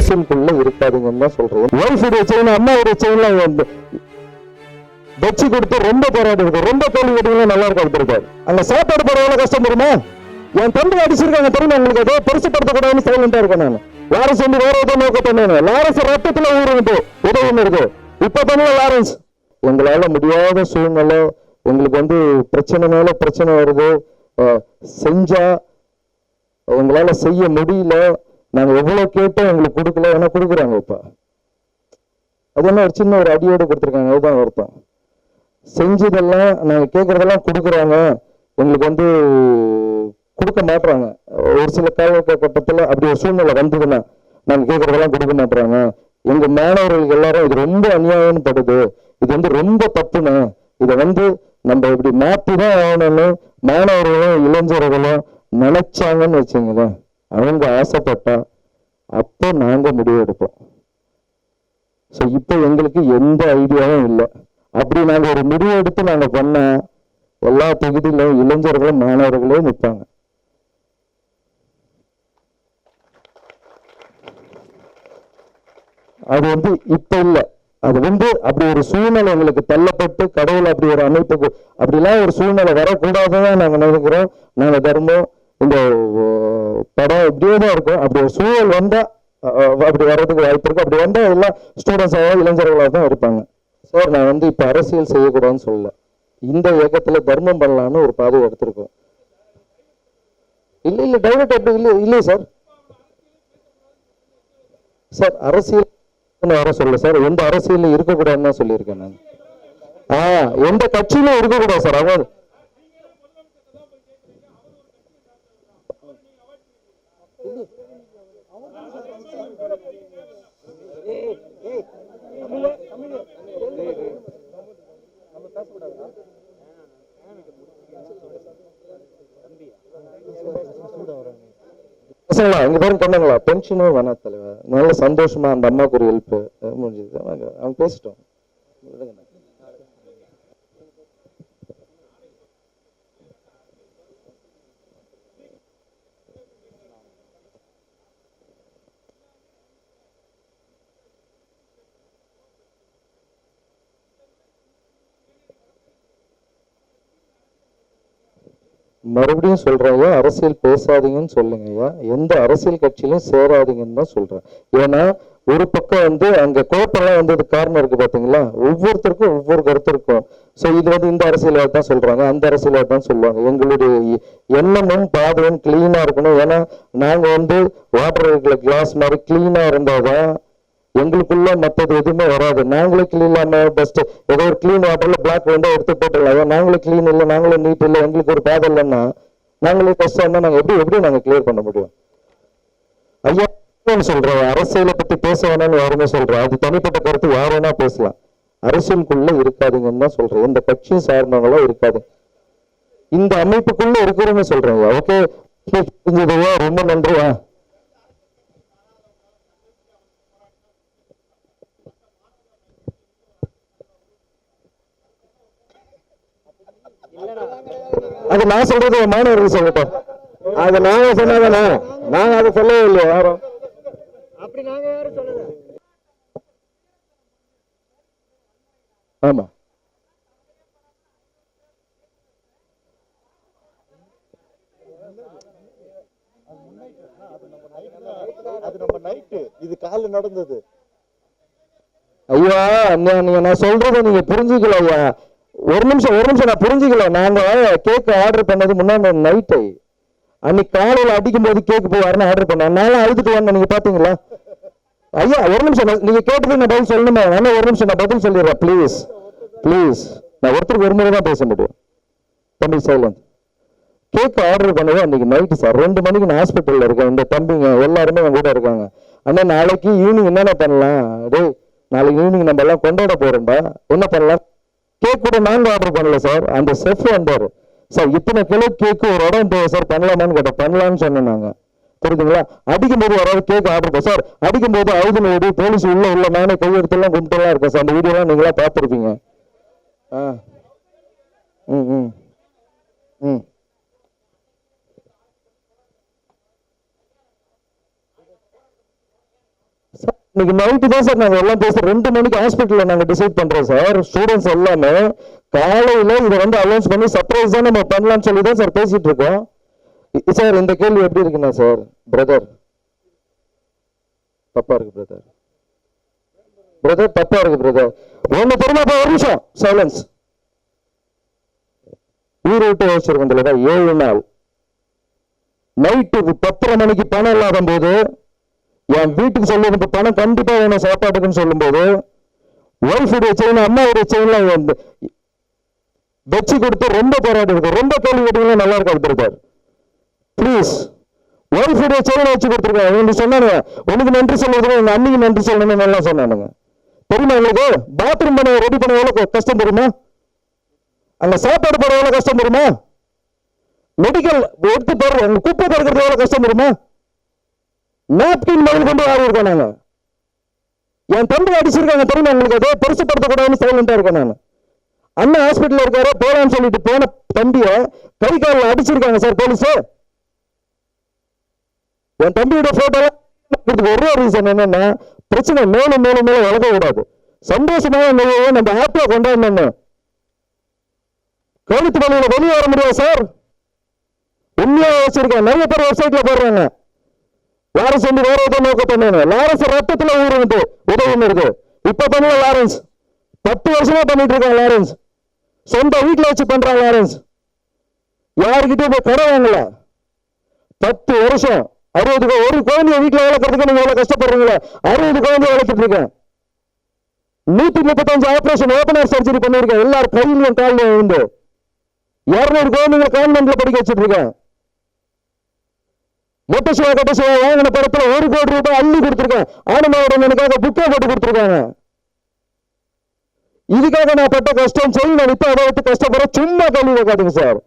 அரசியலுக்குள்ள இருக்காதுங்கன்னு தான் சொல்றேன். ஒய்ஃபுடைய செயின் அம்மாவுடைய செயின்ல வச்சு கொடுத்து ரொம்ப போராடி இருக்கு. ரொம்ப கேள்வி கேட்டீங்கன்னா நல்லா இருக்காது இருக்காரு. அங்க சாப்பாடு போட எவ்வளவு கஷ்டம் தெரியுமா? என் தம்பி அடிச்சிருக்காங்க தெரியுமா உங்களுக்கு? அதே பெருசுப்படுத்தக்கூடாதுன்னு சைலண்டா இருக்கேன் நான். லாரன்ஸ் வந்து வேற ஏதோ நோக்க பண்ணேன். லாரன்ஸ் ரத்தத்துல ஊருக்கு உதவி இருக்கு. இப்ப தானே லாரன்ஸ் எங்களால முடியாத சூழ்நிலை, எங்களுக்கு வந்து பிரச்சனை மேல பிரச்சனை வருது, செஞ்சா எங்களால செய்ய முடியல, நாங்க எவ்வளவு கேட்டோம் எங்களுக்கு கொடுக்கல, ஏன்னா கொடுக்குறாங்க. இப்ப அது என்ன ஒரு சின்ன ஒரு அடியோடு கொடுத்துருக்காங்க, அதுதான் வருத்தம். செஞ்சதெல்லாம் நாங்க கேட்கறதெல்லாம் கொடுக்குறாங்க, எங்களுக்கு வந்து கொடுக்க மாட்டுறாங்க. ஒரு சில காலகட்டத்தில் அப்படி ஒரு சூழ்நிலை வந்ததுன்னா நாங்க கேட்கறதெல்லாம் கொடுக்க மாட்டுறாங்க. எங்க மாணவர்கள் எல்லாரும் இது ரொம்ப அநியாயம்னு படுது, இது வந்து ரொம்ப தப்புன்னு, இதை வந்து நம்ம இப்படி மாற்றிதான் ஆகணும்னு மாணவர்களும் இளைஞர்களும் நினைச்சாங்கன்னு வச்சுங்களேன், அவங்க ஆசைப்பட்டா அப்போ நாங்க முடிவு எடுப்போம். ஸோ இப்போ எங்களுக்கு எந்த ஐடியாவும் இல்லை. அப்படி நாங்கள் ஒரு முடிவு எடுத்து நாங்கள் பண்ண எல்லா தொகுதியிலும் இளைஞர்களும் மாணவர்களும் நிற்பாங்க. அது வந்து இப்ப இல்லை, அது வந்து அப்படி ஒரு சூழ்நிலை எங்களுக்கு தள்ளப்பட்டு கடவுள் அப்படி ஒரு அமைப்புக்கு அப்படிலாம் ஒரு சூழ்நிலை வரக்கூடாதுதான் நாங்கள் நினைக்கிறோம். நாங்கள் தர்மம் இந்த படம் இப்படியே தான் இருக்கும். அப்படி ஒரு சூழல் வந்தா அப்படி வர்றதுக்கு வாய்ப்பு இருக்கு. அப்படி வந்தா எல்லாம் ஸ்டூடெண்ட்ஸாக இளைஞர்களாக தான் இருப்பாங்க. சார் நான் வந்து இப்ப அரசியல் செய்யக்கூடாதுன்னு சொல்லல, இந்த இயக்கத்துல தர்மம் பண்ணலான்னு ஒரு பாதையை எடுத்திருக்கோம். இல்ல இல்ல டைரக்ட் அப்படி இல்லை இல்லையே சார். சார் அரசியல் வர சொல்ல சார், எந்த அரசியலும் இருக்கக்கூடாதுன்னு தான் சொல்லியிருக்கேன் நான். எந்த கட்சியிலும் இருக்கக்கூடாது சார். அவங்க இங்க பேரும் சொன்னாங்களா பென்ஷனும் வேணாம் தலைவர், நல்ல சந்தோஷமா அந்த அம்மாவுக்கு ஒரு ஹெல்ப் முடிஞ்சது. அவங்க பேசிட்டோம். மறுபடியும் சொல்றேன், அரசியல் பேசாதீங்கன்னு சொல்லுங்க ஐயா, எந்த அரசியல் கட்சியிலும் சேராதீங்கன்னு தான் சொல்றேன். ஏன்னா ஒரு பக்கம் வந்து அங்க குழப்பம்லாம் வந்தது காரணம் இருக்கு பாத்தீங்களா, ஒவ்வொருத்தருக்கும் ஒவ்வொரு கருத்து இருக்கும். ஸோ இது வந்து இந்த அரசியலாக தான் சொல்றாங்க, அந்த அரசியலாக தான் சொல்லுவாங்க. எங்களுடைய எண்ணமும் பாதையும் கிளீனா இருக்கணும். ஏன்னா நாங்க வந்து வாட்டர் இருக்கிற கிளாஸ் மாதிரி கிளீனா இருந்தாதான் எங்களுக்குள்ள மற்றது எதுவுமே வராது. நாங்களே கிளீன் இல்லாம பெஸ்ட் ஏதோ ஒரு கிளீன் வாட்டர்ல பிளாக் வந்து எடுத்து போட்டுடலாம். நாங்களே கிளீன் இல்லை, நாங்களே நீட் இல்லை, எங்களுக்கு ஒரு பாதை இல்லைன்னா நாங்களே கஷ்டம் இருந்தா நாங்க எப்படி நாங்க கிளியர் பண்ண முடியும்? ஐயா சொல்றேன், அரசியலை பத்தி பேச வேணாம்னு யாருமே சொல்றேன், அது தனிப்பட்ட கருத்து யார் வேணா பேசலாம். அரசியலுக்குள்ள இருக்காதுங்கன்னு தான் சொல்றேன். எந்த கட்சியும் சார்ந்தவங்களோ இருக்காது, இந்த அமைப்புக்குள்ள இருக்கிறேன்னு சொல்றேன். ஓகே ரொம்ப நன்றியா. அது நான் சொல்றது மாணவர்கள் சொல்லட்டும். அது நாங்க சொன்னாதானே, நாங்க அதை சொல்லவே இல்லையா யாரும். அப்படி நாங்க யாரும் சொல்லல. ஆமா அது நம்ம நைட்டு இது காலைல நடந்தது. ஐயா நீங்க நான் சொல்றதை நீங்க புரிஞ்சுக்கல ஐயா. ஒரு நிமிஷம் நான் புரிஞ்சுக்கல. நாங்க கேக் ஆர்டர் பண்ணது முன்னாடி நைட்டு, அன்னைக்கு காலையில அடிக்கும் போது கேக் போய் வரணும் ஆர்டர் பண்ண, நானும் அழுதுட்டு வரணும். நீங்க பாத்தீங்களா ஐயா? ஒரு நிமிஷம் நீங்க கேட்டது நான் பதில் சொல்லணுமே. ஒரு நிமிஷம் நான் பதில் சொல்லிடுறேன் ப்ளீஸ். நான் ஒருத்தருக்கு ஒரு முறை தான் பேச முடியும். தம்பி சைலண்ட். கேக் ஆர்டர் பண்ணது அன்னைக்கு நைட்டு சார் 2 மணிக்கு நான் ஹாஸ்பிட்டல்ல இருக்கேன். இந்த தம்பிங்க எல்லாருமே என் கூட இருக்காங்க. அண்ணா நாளைக்கு ஈவினிங் என்னென்ன பண்ணலாம்? டேய் நாளைக்கு ஈவினிங் நம்ம எல்லாம் கொண்டாட போறோம்டா, என்ன பண்ணலாம்? கேக் கூட நாங்க ஆர்டர் பண்ணல சார், அந்த செஃப் வந்தாரு. சார் இத்தனை கிலோ கேக்கு ஒரு இடம் போய் சார் பண்ணலாமான்னு கேட்டேன். பண்ணலான்னு சொன்னேன் நாங்க. புரியுதுங்களா? அடிக்கும் போது யாராவது கேக் ஆர்டர் பண்ண சார், அடிக்கும் போது அவுதுல ஓடி போலீஸ் உள்ள நானே கையெடுத்துலாம் கும்பிட்டுலாம் இருக்கேன் சார். அந்த வீடியோலாம் நீங்களா பார்த்துருப்பீங்க. இன்னைக்கு நைட்டு தான் சார் நாங்க எல்லாம் பேசுறோம். 2 மணிக்கு ஹாஸ்பிட்டல்ல நாங்க டிசைட் பண்றோம் சார். ஸ்டூடெண்ட்ஸ் எல்லாமே காலையில இதை வந்து அனௌன்ஸ் பண்ணி சர்ப்ரைஸ் தான் நம்ம பண்ணலாம்னு சொல்லி தான் சார் பேசிட்டு இருக்கோம். சார் இந்த கேள்வி எப்படி இருக்குன்னா சார், பிரதர் தப்பா இருக்கு பிரதர், தப்பா இருக்கு பிரதர். ஒண்ணு தெரியுமா, ஒரு நிமிஷம் சைலன்ஸ். ஊர் விட்டு வச்சிருக்கோம் 7 நாள் நைட்டு 10:30 மணிக்கு பணம் இல்லாத போது என் வீட்டுக்கு சொல்லுறது பணம் கண்டிப்பா வேணும் சாப்பாட்டுக்குன்னு சொல்லும் போது ஒய்ஃபுடைய செயின் அம்மாவுடைய செயின்ல வச்சு கொடுத்து ரொம்ப போராடி இருக்கு. ரொம்ப கேள்வி கேட்டீங்கன்னா நல்லா இருக்காது பிரதர். ப்ளீஸ் ஒய்ஃபுடைய செயினை வச்சு கொடுத்துருக்காங்க. நீங்க சொன்னாங்க உனக்கு நன்றி சொல்லுறது எங்க அன்னைக்கு நன்றி சொல்லணும்னு நல்லா சொன்னானுங்க. தெரியுமா உங்களுக்கு? பாத்ரூம் பண்ண ரெடி பண்ண எவ்வளவு கஷ்டம் தெரியுமா? அங்க சாப்பாடு போட எவ்வளவு கஷ்டம் தெரியுமா? மெடிக்கல் எடுத்து போடுற குப்பை பறக்கிறது எவ்வளவு கஷ்டம் தெரியுமா? நாப்கின் முதல் கொண்டு ஆடி இருக்கோம் நாங்க. என் தம்பி அடிச்சிருக்காங்க தெரியுமா உங்களுக்கு? அதே பெருசுப்படுத்தக்கூடாதுன்னு சைலண்டா இருக்கேன் நான். அண்ணன் ஹாஸ்பிட்டல் இருக்காரு போலான்னு சொல்லிட்டு போன தம்பிய கை காலில் அடிச்சிருக்காங்க சார் போலீஸ். என் தம்பியோட போட்டோ ஒரே ரீசன் என்னன்னா பிரச்சனை மேலும் மேலும் மேலும் வளர்க்க கூடாது. சந்தோஷமாக நம்ம ஹாப்பியா கொண்டாடணும். கழுத்து வழியில வெளியே வர முடியாது சார். உண்மையா வச்சிருக்கேன். நிறைய பேர் வெப்சைட்ல போடுறாங்க லாரன்ஸ் வந்து வேற ஏதோ நோக்க பண்ணாங்க. லாரன்ஸ் ரத்தத்துல ஊருக்கு உதவி இருக்கு. இப்ப பண்ணல லாரன்ஸ் 10 வருஷமா பண்ணிட்டு இருக்காங்க. லாரன்ஸ் சொந்த வீட்டுல வச்சு பண்றாங்க. லாரன்ஸ் யாருக்கிட்டே போய் கடை வாங்கல. 10 வருஷம் 60 ஒரு குழந்தைய வீட்டுல வளர்க்கறதுக்கு நீங்க எவ்வளவு கஷ்டப்படுறீங்களா? 60 குழந்தைய வளர்த்துட்டு இருக்கேன். 135 ஆபரேஷன் ஓபனர் சர்ஜரி பண்ணிருக்கேன். எல்லாரும் கையிலையும் காலையும் விழுந்து 200 குழந்தைங்களை கான்வென்ட்ல படிக்க வச்சுட்டு இருக்கேன். மொட்டசிவா கட்டசிவா வாங்கின படத்துல 1 கோடி ரூபாய் அள்ளி கொடுத்துருக்கேன். ஆனந்தோடனுக்காக புக்கே போட்டு கொடுத்துருக்காங்க. இதுக்காக நான் பட்ட கஷ்டம் செயின் விட்டு அதை விட்டு கஷ்டப்படுற சும்மா கல்வி வைக்காதுங்க சார்.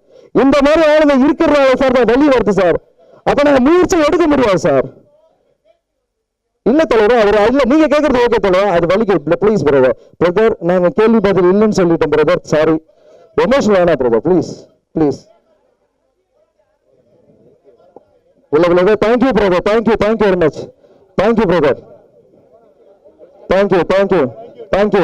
இந்த மாதிரி ஆளுங்க இருக்கிறாங்க சார் தான் வலி வருது சார். அப்ப நாங்க முயற்சி எடுக்க முடியாது சார். இல்ல தலைவர் அவர் இல்ல நீங்க கேட்கறது ஓகே தலைவர் அது வலிக்கு ப்ளீஸ் பிரதர் நாங்க கேள்வி பதில் இல்லைன்னு சொல்லிட்டோம் பிரதர். சாரி எமோஷனல் ஆனா பிரதர் ப்ளீஸ் ப்ளீஸ். இல்ல brother thank you brother thank you very much thank you brother thank you